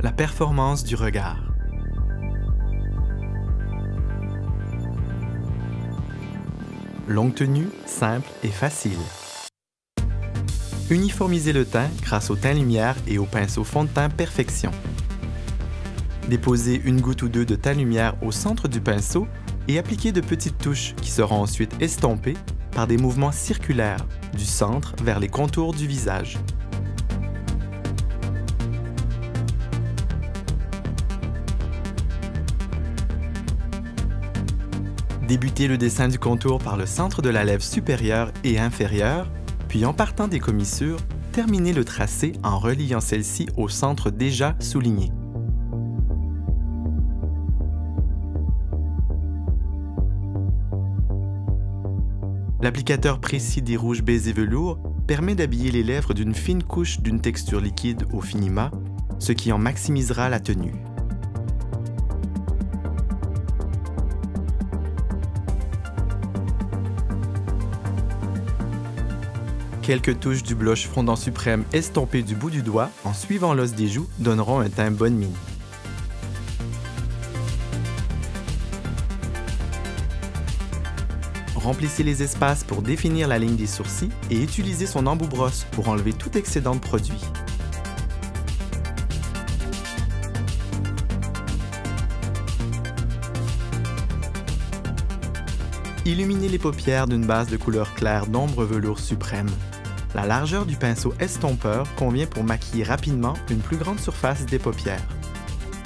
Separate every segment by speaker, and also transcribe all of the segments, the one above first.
Speaker 1: La performance du regard. Longue tenue, simple et facile. Uniformiser le teint grâce au teint-lumière et au pinceau fond de teint Perfection. Déposer une goutte ou deux de teint-lumière au centre du pinceau et appliquer de petites touches qui seront ensuite estompées par des mouvements circulaires du centre vers les contours du visage. Débutez le dessin du contour par le centre de la lèvre supérieure et inférieure, puis en partant des commissures, terminez le tracé en reliant celle-ci au centre déjà souligné. L'applicateur précis des rouges baisers velours permet d'habiller les lèvres d'une fine couche d'une texture liquide au finima, ce qui en maximisera la tenue. Quelques touches du blush fondant suprême estompé du bout du doigt en suivant l'os des joues donneront un teint bonne mine. Remplissez les espaces pour définir la ligne des sourcils et utilisez son embout brosse pour enlever tout excédent de produit. Illuminez les paupières d'une base de couleur claire d'ombre velours suprême. La largeur du pinceau estompeur convient pour maquiller rapidement une plus grande surface des paupières.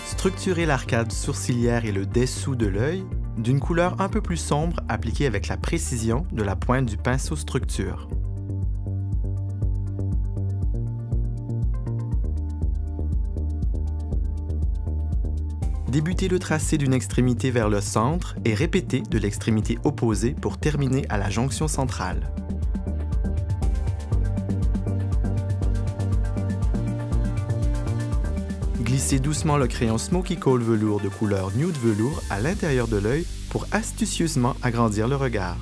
Speaker 1: Structurez l'arcade sourcilière et le dessous de l'œil d'une couleur un peu plus sombre appliquée avec la précision de la pointe du pinceau structure. Débutez le tracé d'une extrémité vers le centre et répétez de l'extrémité opposée pour terminer à la jonction centrale. Glissez doucement le crayon Smoky Kohl velours de couleur Nude velours à l'intérieur de l'œil pour astucieusement agrandir le regard.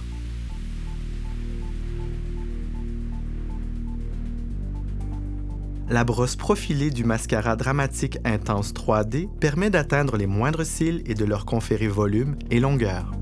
Speaker 1: La brosse profilée du mascara Dramatique Intense 3D permet d'atteindre les moindres cils et de leur conférer volume et longueur.